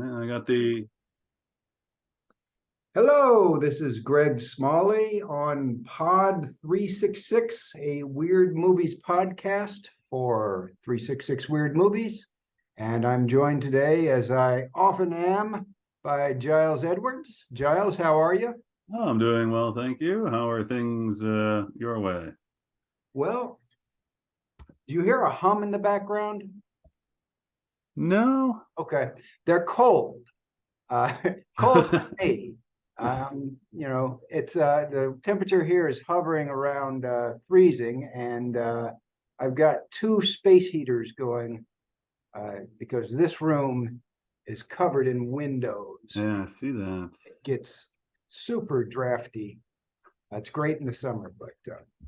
I got the Hello, this is Greg Smalley on Pod 366, a Weird Movies podcast for 366 Weird Movies. And I'm joined today, as I often am, by Giles Edwards. Giles, how are you? Oh, I'm doing well, thank you. How are things your way? Well, do you hear a hum in the background? No. Okay, they're cold. Uh, Cold for me. It's the temperature here is hovering around freezing, and I've got two space heaters going because this room is covered in windows. Yeah, I see that. It gets super drafty. It's great in the summer, but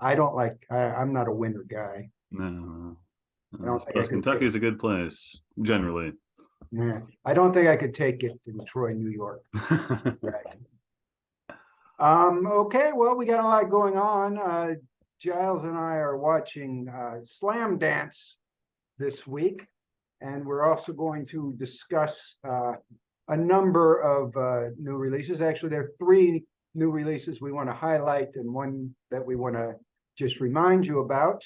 I don't like. I'm not a winter guy. No. I I don't think I suppose could Kentucky is a good place, generally. I don't think I could take it in Troy, New York. Right. Okay, well, we got a lot going on. Giles and I are watching Slamdance this week, and we're also going to discuss a number of new releases. Actually, there are three new releases we want to highlight, and one that we want to just remind you about.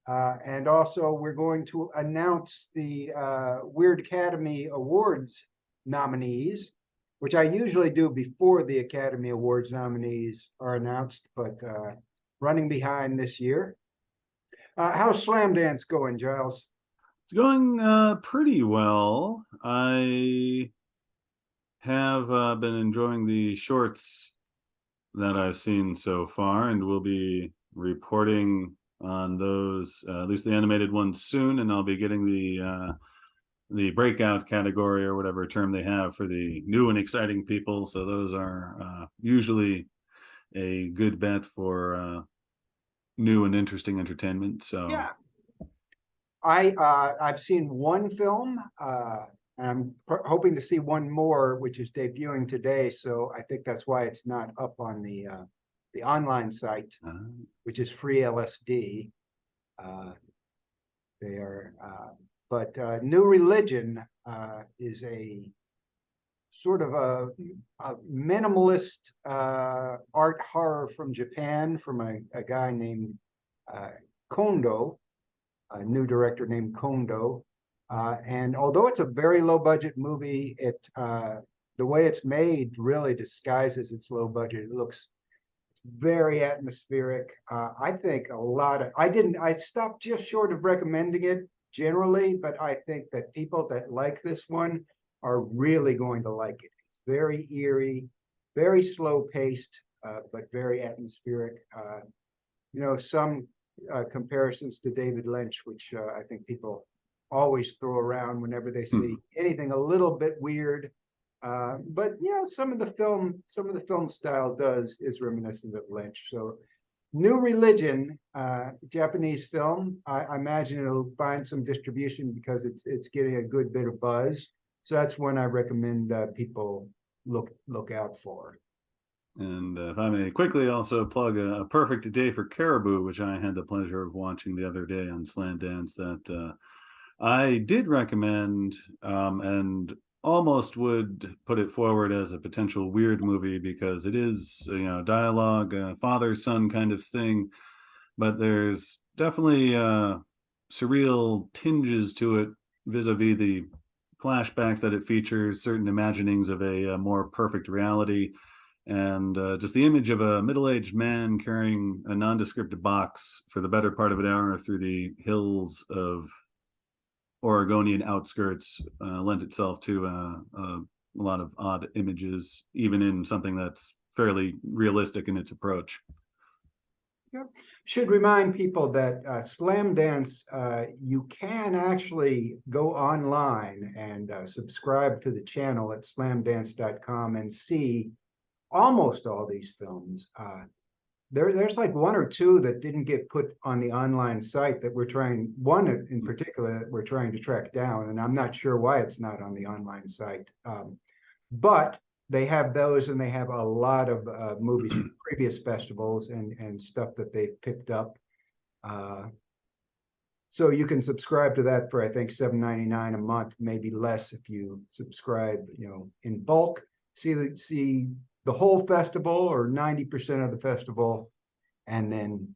And also, we're going to announce the Weirdcademy Awards nominees, which I usually do before the Academy Awards nominees are announced, but running behind this year. How's Slamdance going, Giles? It's going pretty well. I have been enjoying the shorts that I've seen so far, and we'll be reporting on those, at least the animated ones soon, and I'll be getting the breakout category or whatever term they have for the new and exciting people. So those are usually a good bet for new and interesting entertainment. So Yeah, I've seen one film, and I'm hoping to see one more, which is debuting today. So I think that's why it's not up on the online site, which is Free LSD. Uh, they are, but New Religion is a sort of a minimalist art horror from Japan, from a guy named Kondo, a new director named Kondo. And although it's a very low budget movie, the way it's made really disguises its low budget. It looks very atmospheric. I think I stopped just short of recommending it generally, but I think that people that like this one are really going to like it. It's very eerie, very slow paced, but very atmospheric. Some comparisons to David Lynch, which I think people always throw around whenever they see anything a little bit weird. But yeah, some of the film style is reminiscent of Lynch. So, New Religion, Japanese film. I imagine it'll find some distribution because it's getting a good bit of buzz. So that's one I recommend people look out for. and if I may quickly also plug a Perfect Day for Caribou, which I had the pleasure of watching the other day on Slamdance, that I did recommend, and almost would put it forward as a potential weird movie because it is, dialogue, father son kind of thing, but there's definitely surreal tinges to it vis-a-vis the flashbacks that it features, certain imaginings of a more perfect reality, and just the image of a middle-aged man carrying a nondescript box for the better part of an hour through the hills of Oregonian outskirts lent itself to a lot of odd images, even in something that's fairly realistic in its approach. Yep. Should remind people that Slamdance, you can actually go online and subscribe to the channel at slamdance.com and see almost all these films. There's like one or two that didn't get put on the online site that one in particular that we're trying to track down, and I'm not sure why it's not on the online site. But they have those, and they have a lot of movies from previous festivals and stuff that they've picked up. So you can subscribe to that for, I think, $7.99 a month, maybe less if you subscribe, in bulk. See the whole festival or 90% of the festival, and then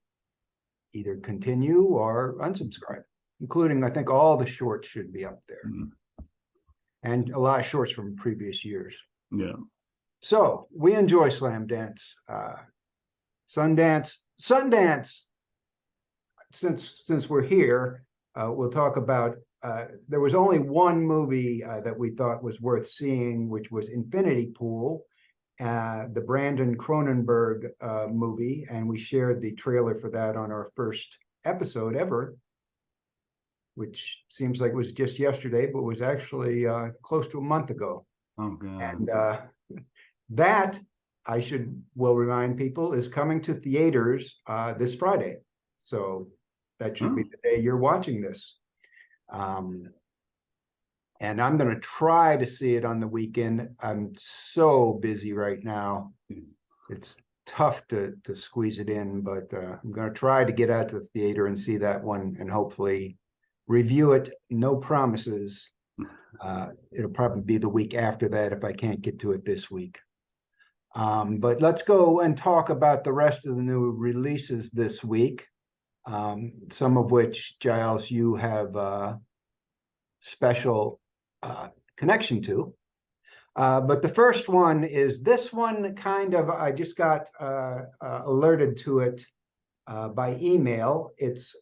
either continue or unsubscribe, including, I think, all the shorts should be up there. And a lot of shorts from previous years. Yeah. So we enjoy Slamdance. Sundance. Since we're here, we'll talk about, there was only one movie that we thought was worth seeing, which was Infinity Pool, the Brandon Cronenberg movie, and we shared the trailer for that on our first episode ever, which seems like it was just yesterday, but was actually close to a month ago. Oh, God. And that, will remind people, is coming to theaters this Friday. So that should be the day you're watching this. And I'm going to try to see it on the weekend. I'm so busy right now. It's tough to squeeze it in, but I'm going to try to get out to the theater and see that one and hopefully review it. No promises. It'll probably be the week after that if I can't get to it this week. But let's go and talk about the rest of the new releases this week. Some of which, Giles, you have a special connection to. But the first one is this one, I just got alerted to it by email. It's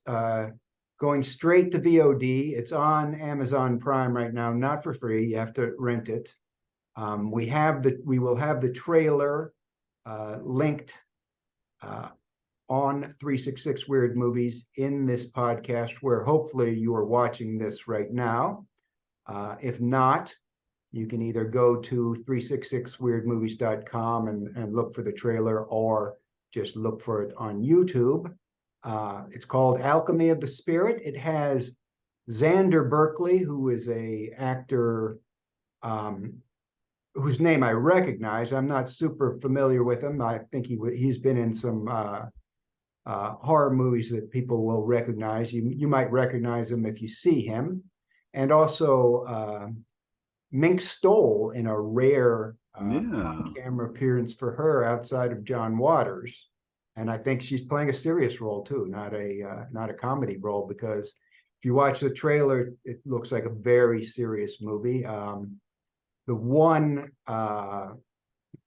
going straight to VOD. It's on Amazon Prime right now, not for free. You have to rent it. We will have the trailer linked on 366 Weird Movies in this podcast, where hopefully you are watching this right now. If not, you can either go to 366weirdmovies.com and look for the trailer, or just look for it on YouTube. It's called Alchemy of the Spirit. It has Xander Berkeley, who is a actor whose name I recognize. I'm not super familiar with him. I think he's been in some horror movies that people will recognize. You might recognize him if you see him. And also Mink Stoll in a rare camera appearance for her outside of John Waters. And I think she's playing a serious role too, not a comedy role, because if you watch the trailer, it looks like a very serious movie. The one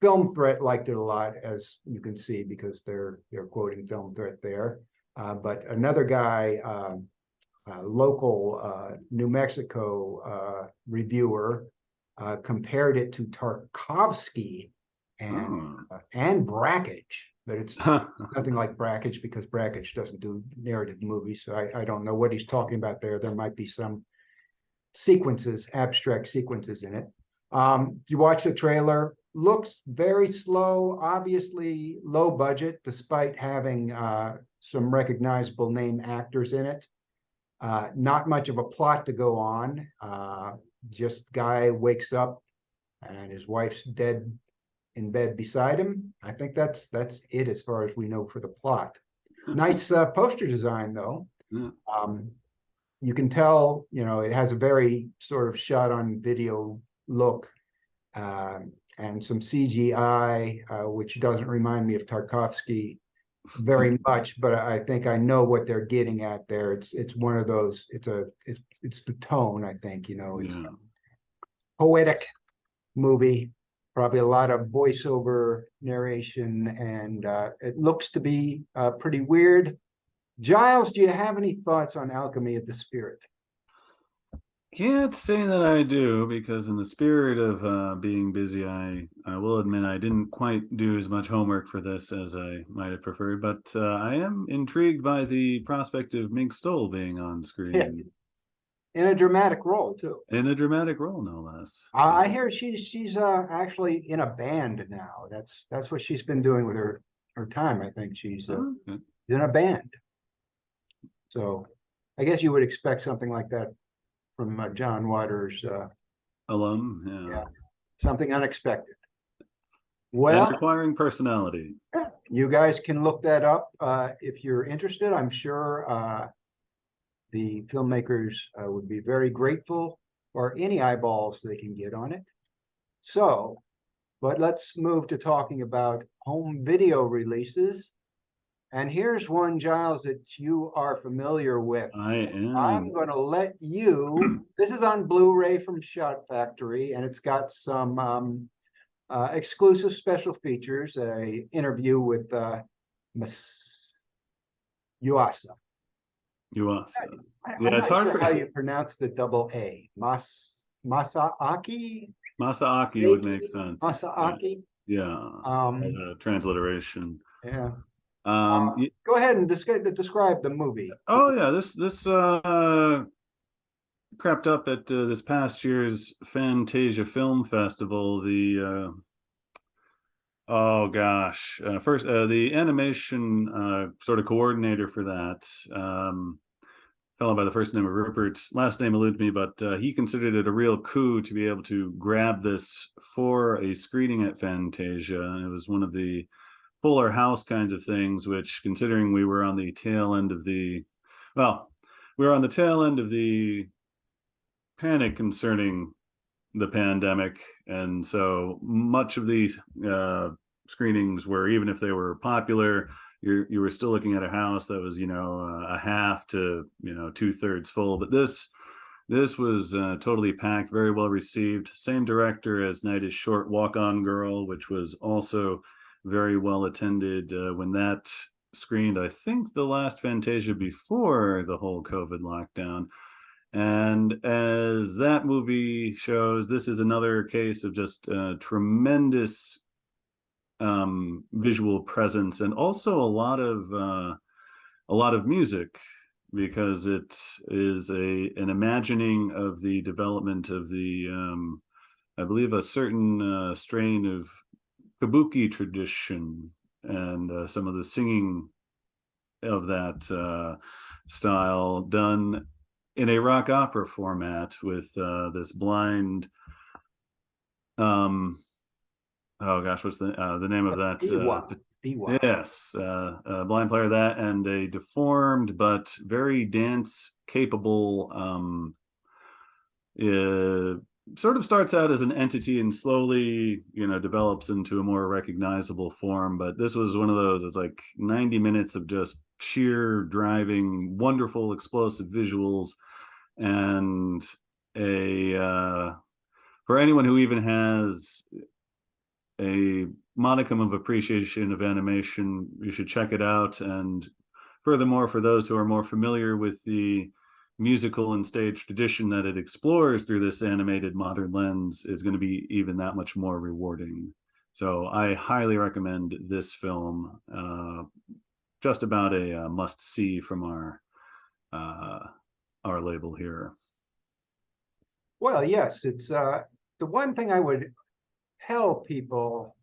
Film Threat liked it a lot, as you can see, because they're quoting Film Threat there. But another guy, local New Mexico reviewer, compared it to Tarkovsky and Brakhage, but it's nothing like Brakhage, because Brakhage doesn't do narrative movies. So I don't know what he's talking about there. There might be some abstract sequences in it. If you watch the trailer, looks very slow, obviously low budget, despite having some recognizable name actors in it. Not much of a plot to go on. Just guy wakes up and his wife's dead in bed beside him. I think that's it as far as we know for the plot. Nice poster design though. You can tell, it has a very sort of shot on video look, and some CGI, which doesn't remind me of Tarkovsky very much, but I think I know what they're getting at there. It's one of those. It's the tone. I think it's a poetic movie, probably a lot of voiceover narration, and it looks to be pretty weird. Giles, do you have any thoughts on Alchemy of the Spirit? Can't say that I do, because in the spirit of being busy, I will admit I didn't quite do as much homework for this as I might have preferred, but I am intrigued by the prospect of Mink Stoll being on screen. Yeah. In a dramatic role too. In a dramatic role, no less. I hear she's actually in a band now. That's what she's been doing with her time. I think she's in a band. So I guess you would expect something like that from John Waters. Alum, yeah. Something unexpected. Well, and requiring personality. You guys can look that up if you're interested. I'm sure the filmmakers would be very grateful for any eyeballs they can get on it. So, but let's move to talking about home video releases. And here's one, Giles, that you are familiar with. I am. I'm going to let you, this is on Blu-ray from Shot Factory, and it's got some exclusive special features, a interview with Yuasa. Yuasa. I'm Yeah, not it's hard sure for how you pronounce the double A. Masaaki? Masaaki would make sense. Masaaki? Yeah, as a transliteration. Yeah. Y- Go ahead and describe the movie. oh yeah, this crept up at this past year's Fantasia Film Festival. The oh gosh, first the animation sort of coordinator for that. Fellow by the first name of Rupert, last name eludes me, but he considered it a real coup to be able to grab this for a screening at Fantasia. And it was one of the fuller house kinds of things, which, considering we were on the tail end of the, well, we were on the tail end of the panic concerning the pandemic, and so much of these screenings were, even if they were popular, you were still looking at a house that was, a half to 2/3 full. But this was totally packed, very well received. Same director as Night is Short, Walk On Girl, which was also very well attended when that screened, I think, the last Fantasia before the whole COVID lockdown. And as that movie shows, this is another case of just tremendous visual presence, and also a lot of music, because it is an imagining of the development of the I believe a certain strain of kabuki tradition, and some of the singing of that style done in a rock opera format with this blind oh gosh, what's the name of that? Biwa. Yes, blind player, that, and a deformed but very dance capable. Sort of starts out as an entity and slowly, develops into a more recognizable form. But this was one of those. It's like 90 minutes of just sheer driving, wonderful, explosive visuals, and for anyone who even has a modicum of appreciation of animation, you should check it out. And furthermore, for those who are more familiar with the musical and stage tradition that it explores through this animated modern lens, is going to be even that much more rewarding. So I highly recommend this film. Just about a must-see from our label here. Well, yes, it's the one thing I would tell people.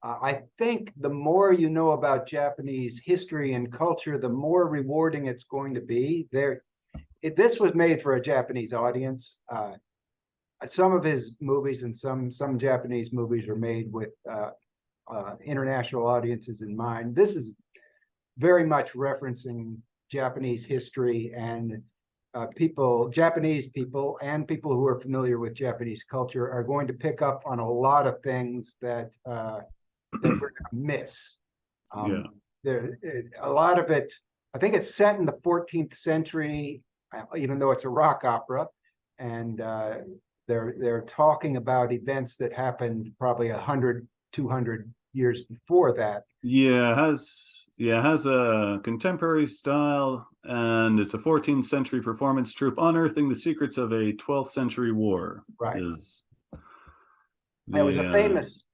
I think the more you know about Japanese history and culture, the more rewarding it's going to be. This was made for a Japanese audience. Some of his movies and some Japanese movies are made with international audiences in mind. This is very much referencing Japanese history, and Japanese people and people who are familiar with Japanese culture are going to pick up on a lot of things that we're going to miss. A lot of it, I think it's set in the 14th century, even though it's a rock opera, and they're talking about events that happened probably 100, 200 years before that. Yeah, it has a contemporary style, and it's a 14th century performance troupe unearthing the secrets of a 12th century war. Right. There was a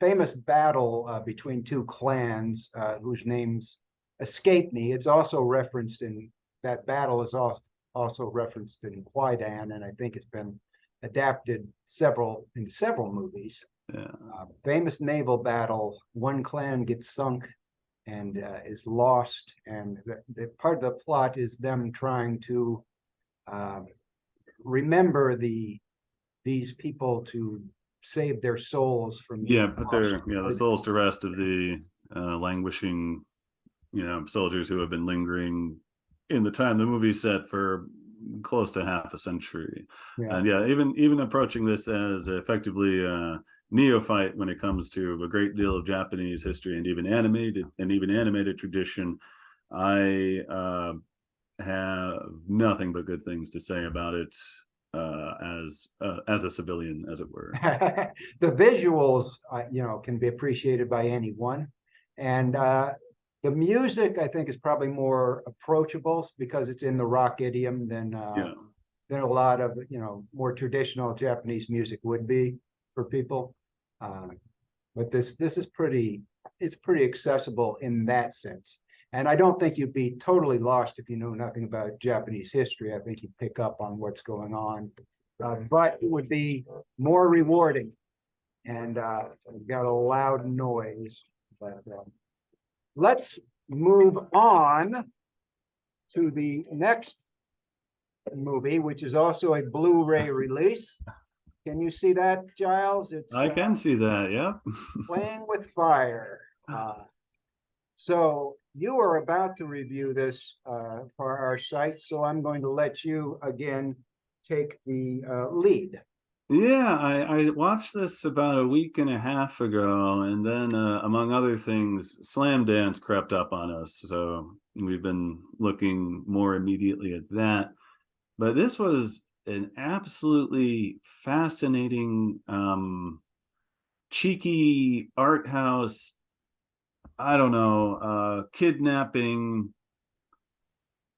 famous battle between two clans whose names escape me. It's also referenced in that battle is also referenced in Kwaidan, and I think it's been adapted in several movies. Yeah. Famous naval battle. One clan gets sunk and is lost, and the part of the plot is them trying to remember these people to save their souls from put the souls to rest of the languishing soldiers who have been lingering in the time the movie's set for close to half a century. Yeah. And yeah, even approaching this as effectively a neophyte when it comes to a great deal of Japanese history and even animated tradition, I have nothing but good things to say about it as a civilian, as it were. The visuals, can be appreciated by anyone, and the music I think is probably more approachable because it's in the rock idiom than a lot of more traditional Japanese music would be for people. But this is it's pretty accessible in that sense. And I don't think you'd be totally lost if you know nothing about Japanese history. I think you'd pick up on what's going on, but it would be more rewarding. And we've got a loud noise. But let's move on to the next movie, which is also a Blu-ray release. Can you see that, Giles? I can see that, yeah. Playing with Fire. So you are about to review this for our site, so I'm going to let you again take the lead. Yeah, I watched this about a week and a half ago, and then among other things, Slamdance crept up on us. So we've been looking more immediately at that. But this was an absolutely fascinating, cheeky art house, I don't know, kidnapping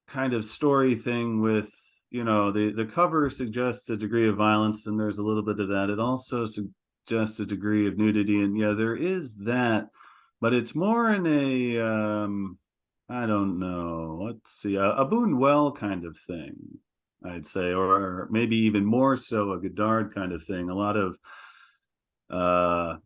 kind of story thing with, the cover suggests a degree of violence, and there's a little bit of that. It also suggests a degree of nudity, and yeah, there is that, but it's more in a, I don't know, let's see, a Boone-Well kind of thing, I'd say, or maybe even more so a Godard kind of thing. A lot of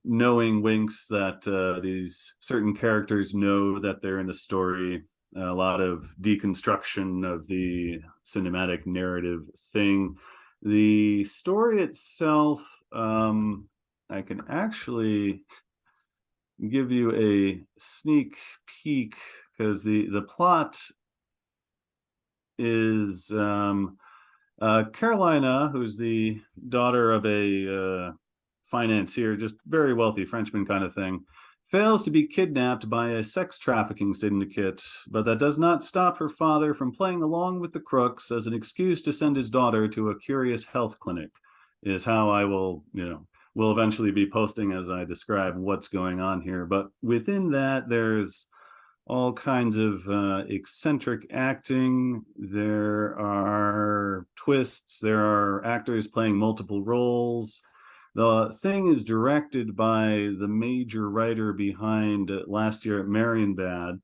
knowing winks that these certain characters know that they're in the story, a lot of deconstruction of the cinematic narrative thing. The story itself, I can actually give you a sneak peek because the plot is Carolina, who's the daughter of a financier, just very wealthy Frenchman kind of thing, fails to be kidnapped by a sex trafficking syndicate, but that does not stop her father from playing along with the crooks as an excuse to send his daughter to a curious health clinic, is how I will eventually be posting as I describe what's going on here. But within that, there's all kinds of eccentric acting. There are twists. There are actors playing multiple roles. The thing is directed by the major writer behind Last Year at Marienbad.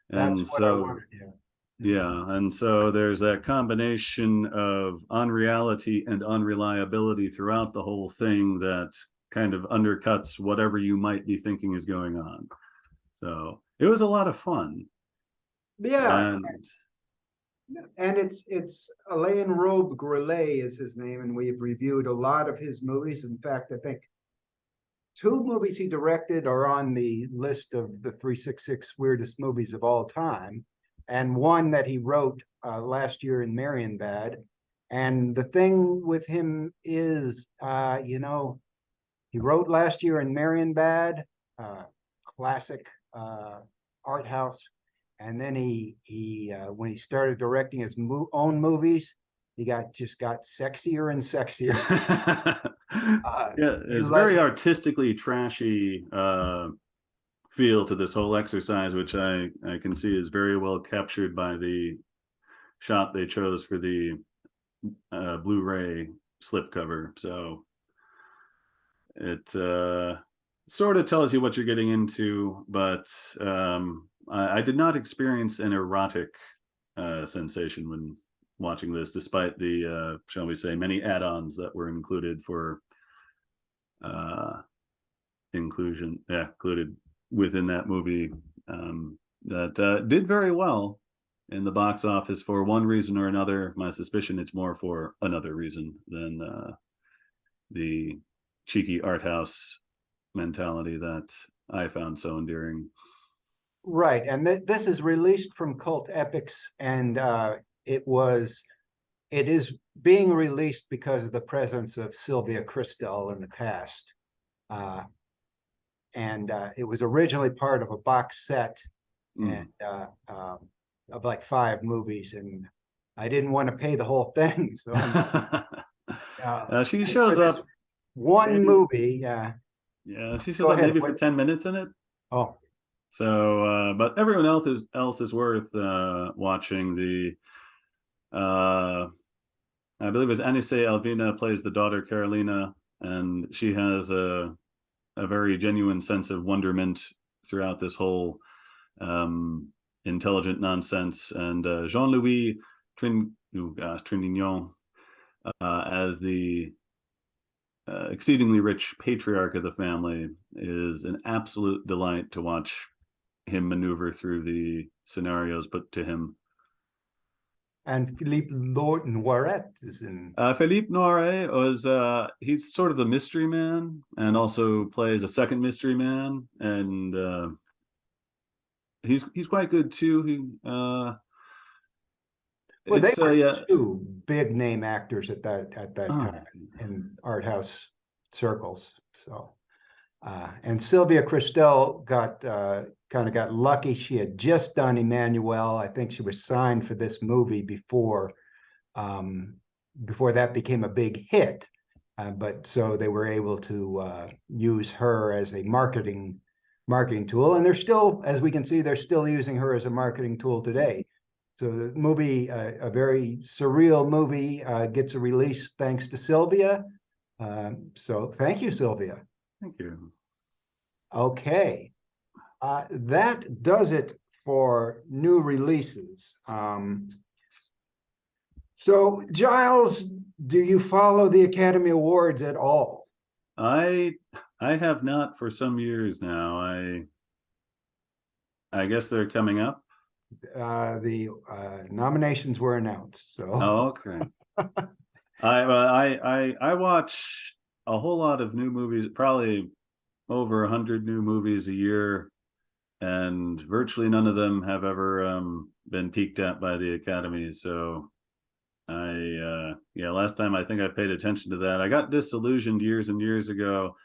And That's what I wanted, yeah, and so there's that combination of unreality and unreliability throughout the whole thing that kind of undercuts whatever you might be thinking is going on. So it was a lot of fun. Yeah. And it's Alain Robbe-Grillet is his name, and we've reviewed a lot of his movies. In fact, I think 2 movies he directed are on the list of the 366 weirdest movies of all time, and one that he wrote Last Year in Marienbad. And the thing with him is, he wrote Last Year in Marienbad, classic art house. And then he when he started directing his own movies, he just got sexier and sexier. Yeah, it's very artistically trashy feel to this whole exercise, which I can see is very well captured by the shot they chose for the Blu-ray slipcover. So it sort of tells you what you're getting into, but I did not experience an erotic sensation when watching this, despite the shall we say, many add-ons that were included for included within that movie, that did very well in the box office for one reason or another. My suspicion it's more for another reason than the cheeky art house mentality that I found so endearing. Right, and this is released from Cult Epics, and it was it is being released because of the presence of Sylvia Kristel in the cast. And it was originally part of a box set and of like 5 movies, and I didn't want to pay the whole thing, so she shows up one maybe, movie. Yeah, she shows Go up ahead. maybe for 10 minutes in it. Oh, so but everyone else is worth watching. I believe it's Anise Alvina plays the daughter Carolina, and she has a very genuine sense of wonderment throughout this whole intelligent nonsense. And Jean-Louis Trintignant as the exceedingly rich patriarch of the family is an absolute delight to watch him maneuver through the scenarios put to him. And Philippe Noiret is in. Philippe Noiret was he's sort of the mystery man, and also plays a second mystery man, and he's quite good too. Well, they were yeah, 2 big name actors at that time in art house circles. So, and Sylvia Kristel got kind of got lucky. She had just done Emmanuel. I think she was signed for this movie before that became a big hit. But so they were able to use her as a marketing tool, and they're still, as we can see, they're still using her as a marketing tool today. So the movie, a very surreal movie, gets a release thanks to Sylvia. So thank you, Sylvia. Thank you. Okay. That does it for new releases. So Giles, do you follow the Academy Awards at all? I have not for some years now. I guess they're coming up. The nominations were announced. So okay. I watch a whole lot of new movies, probably over 100 new movies a year, and virtually none of them have ever been peeked at by the Academy. So last time I think I paid attention to that. I got disillusioned years and years ago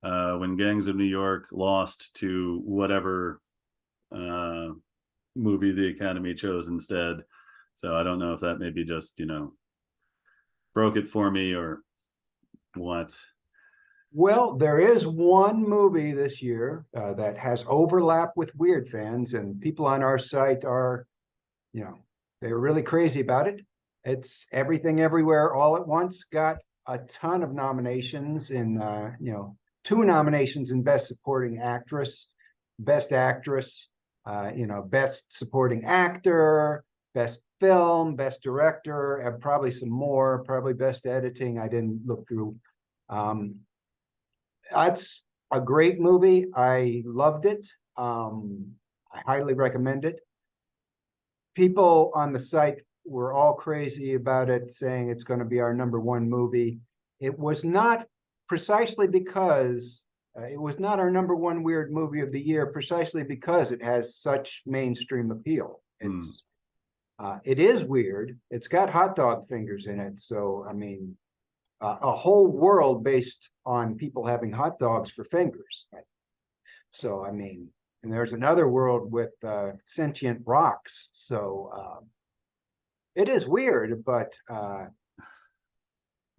when Gangs of New York lost to whatever movie the Academy chose instead. So I don't know if that maybe just, broke it for me or what. Well, there is one movie this year that has overlap with Weird fans, and people on our site are, they're really crazy about it. It's Everything Everywhere All at Once. Got a ton of nominations in, 2 nominations in Best Supporting Actress, Best Actress, Best Supporting Actor, Best Film, Best Director, and probably some more, probably Best Editing. I didn't look through. That's a great movie. I loved it. I highly recommend it. People on the site were all crazy about it, saying it's going to be our #1 movie. It was not, precisely because it was not our #1 weird movie of the year, precisely because it has such mainstream appeal. It is weird. It's got hot dog fingers in it. So, I mean, a whole world based on people having hot dogs for fingers. So, I mean, and there's another world with sentient rocks. So it is weird, but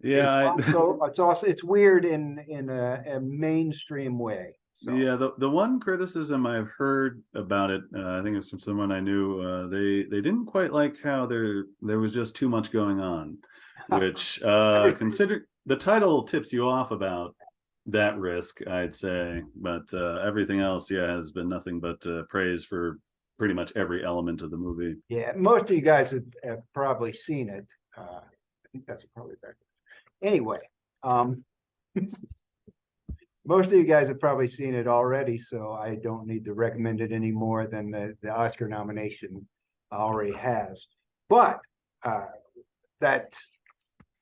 it's weird in a mainstream way. So. Yeah, the one criticism I've heard about it, I think it's from someone I knew, they didn't quite like how there was just too much going on, which consider the title tips you off about that risk, I'd say, but everything else, has been nothing but praise for pretty much every element of the movie. Yeah, most of you guys have probably seen it. I think that's probably better. Anyway, most of you guys have probably seen it already, so I don't need to recommend it any more than the Oscar nomination already has. But that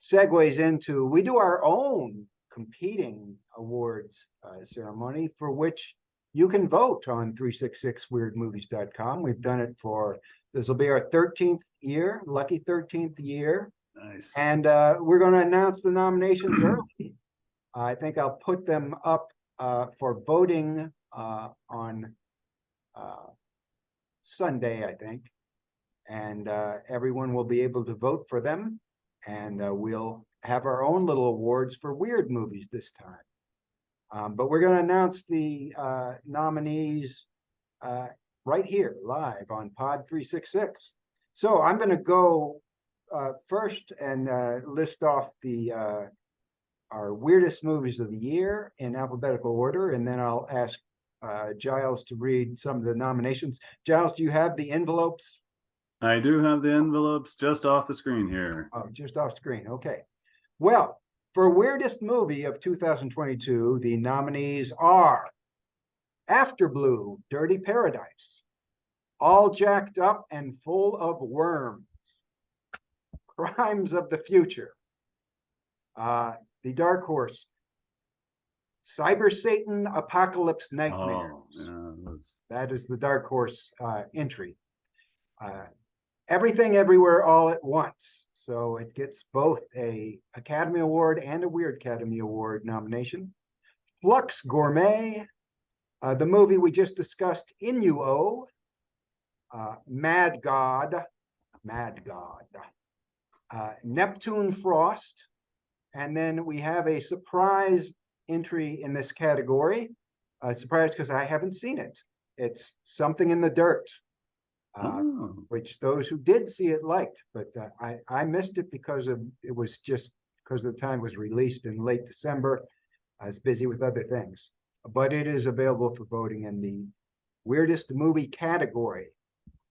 segues into, we do our own competing awards ceremony, for which you can vote on 366weirdmovies.com. We've done it for, this will be our 13th year, lucky 13th year. Nice. And we're going to announce the nominations early. I think I'll put them up for voting on Sunday, I think. And everyone will be able to vote for them. And we'll have our own little awards for weird movies this time. But we're going to announce the nominees right here, live on Pod 366. So I'm going to go first and list off our weirdest movies of the year in alphabetical order, and then I'll ask Giles to read some of the nominations. Giles, do you have the envelopes? I do have the envelopes just off the screen here. Oh, just off screen. Okay. Well, for weirdest movie of 2022, the nominees are After Blue, Dirty Paradise, All Jacked Up and Full of Worms, Crimes of the Future, the Dark Horse, Cyber Satan Apocalypse Nightmares. Oh, yeah, that is the Dark Horse entry. Everything Everywhere All at Once. So it gets both a Academy Award and a Weirdcademy Award nomination. Flux Gourmet, the movie we just discussed, Inu-Oh, Mad God, Neptune Frost, and then we have a surprise entry in this category. Surprise because I haven't seen it. It's Something in the Dirt, which those who did see it liked, but I missed it because it was just because the time was released in late December. I was busy with other things, but it is available for voting in the weirdest movie category.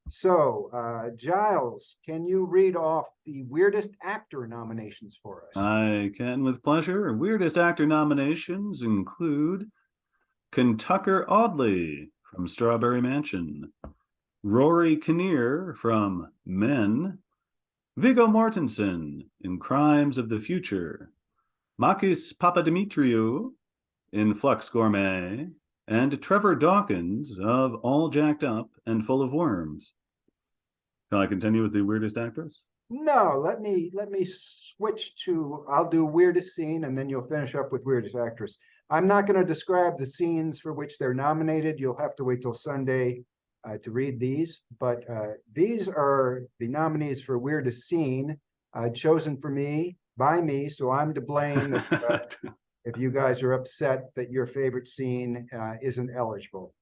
So, Giles, can you read off the weirdest actor nominations for us? I can with pleasure. Weirdest actor nominations include Kentucker Audley from Strawberry Mansion, Rory Kinnear from Men, Viggo Mortensen in Crimes of the Future, Makis Papadimitriou in Flux Gourmet, and Trevor Dawkins of All Jacked Up and Full of Worms. Can I continue with the weirdest actress? No, let me switch to, I'll do weirdest scene and then you'll finish up with weirdest actress. I'm not going to describe the scenes for which they're nominated. You'll have to wait till Sunday to read these, but these are the nominees for weirdest scene chosen for me, by me, so I'm to blame if you guys are upset that your favorite scene isn't eligible.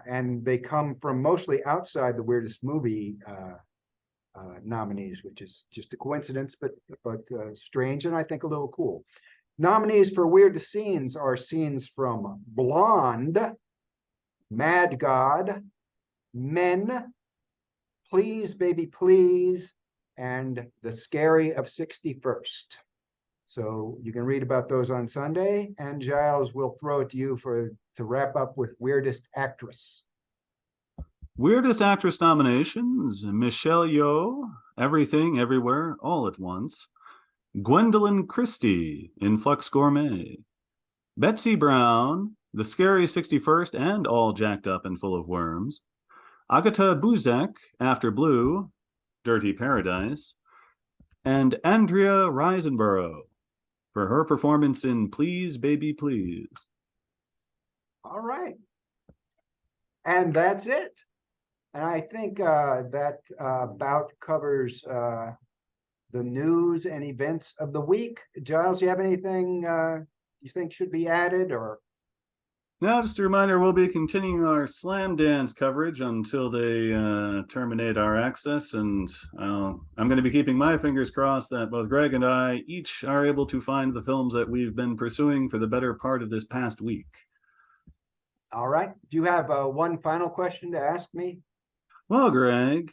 And they come from mostly outside the weirdest movie nominees, which is just a coincidence, but strange and I think a little cool. Nominees for weirdest scenes are scenes from Blonde, Mad God, Men, Please Baby Please, and The Scary of 61st. So you can read about those on Sunday, and Giles will throw it to you to wrap up with weirdest actress. Weirdest actress nominations: Michelle Yeoh, Everything Everywhere All at Once, Gwendolyn Christie in Flux Gourmet, Betsy Brown, The Scary 61st and All Jacked Up and Full of Worms, Agatha Buzek, After Blue, Dirty Paradise, and Andrea Riseborough for her performance in Please Baby Please. All right. And that's it. And I think that about covers the news and events of the week. Giles, you have anything you think should be added or? Now, just a reminder, we'll be continuing our Slamdance coverage until they terminate our access, and I'm going to be keeping my fingers crossed that both Greg and I each are able to find the films that we've been pursuing for the better part of this past week. All right. Do you have one final question to ask me? Well, Greg,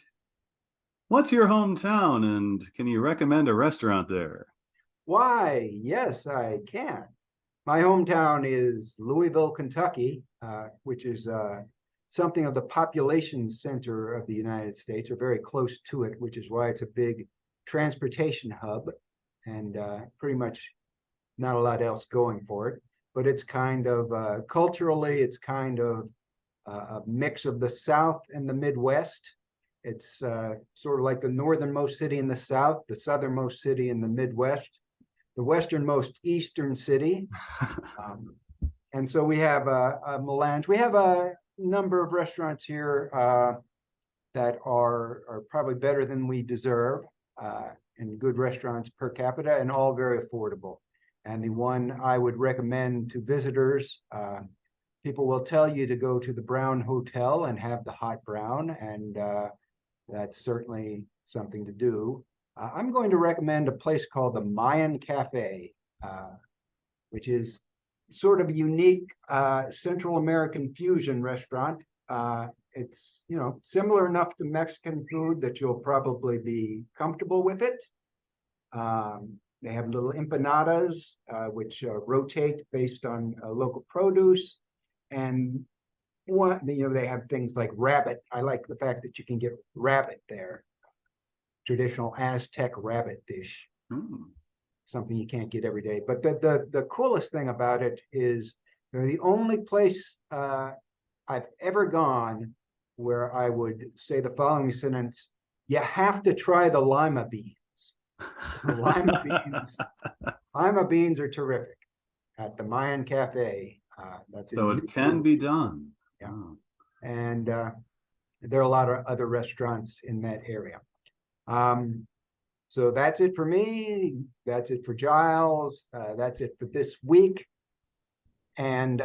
what's your hometown, and can you recommend a restaurant there? Why, yes, I can. My hometown is Louisville, Kentucky, which is something of the population center of the United States, or very close to it, which is why it's a big transportation hub and pretty much not a lot else going for it. But it's kind of culturally, it's kind of a mix of the South and the Midwest. It's sort of like the northernmost city in the South, the southernmost city in the Midwest, the westernmost eastern city. And so we have a melange. We have a number of restaurants here that are probably better than we deserve, and good restaurants per capita, and all very affordable. And the one I would recommend to visitors, people will tell you to go to the Brown Hotel and have the hot brown, and that's certainly something to do. I'm going to recommend a place called the Mayan Cafe, which is sort of a unique Central American fusion restaurant. It's, you know, similar enough to Mexican food that you'll probably be comfortable with it. They have little empanadas, which rotate based on local produce. And they have things like rabbit. I like the fact that you can get rabbit there. Traditional Aztec rabbit dish. Something you can't get every day. But the coolest thing about it is they're the only place I've ever gone where I would say the following sentence: you have to try the lima beans. The lima beans are terrific at the Mayan Cafe. That's so it can be done. Yeah. Oh. And there are a lot of other restaurants in that area. So that's it for me. That's it for Giles. That's it for this week. And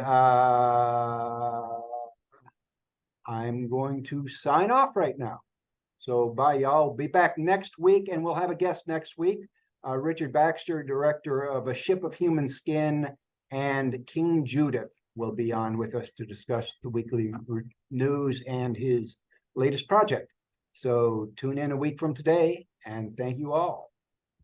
I'm going to sign off right now. So bye, y'all. Be back next week, and we'll have a guest next week. Richard Baxter, director of A Ship of Human Skin and King Judith, will be on with us to discuss the weekly news and his latest project. So tune in a week from today, and thank you all.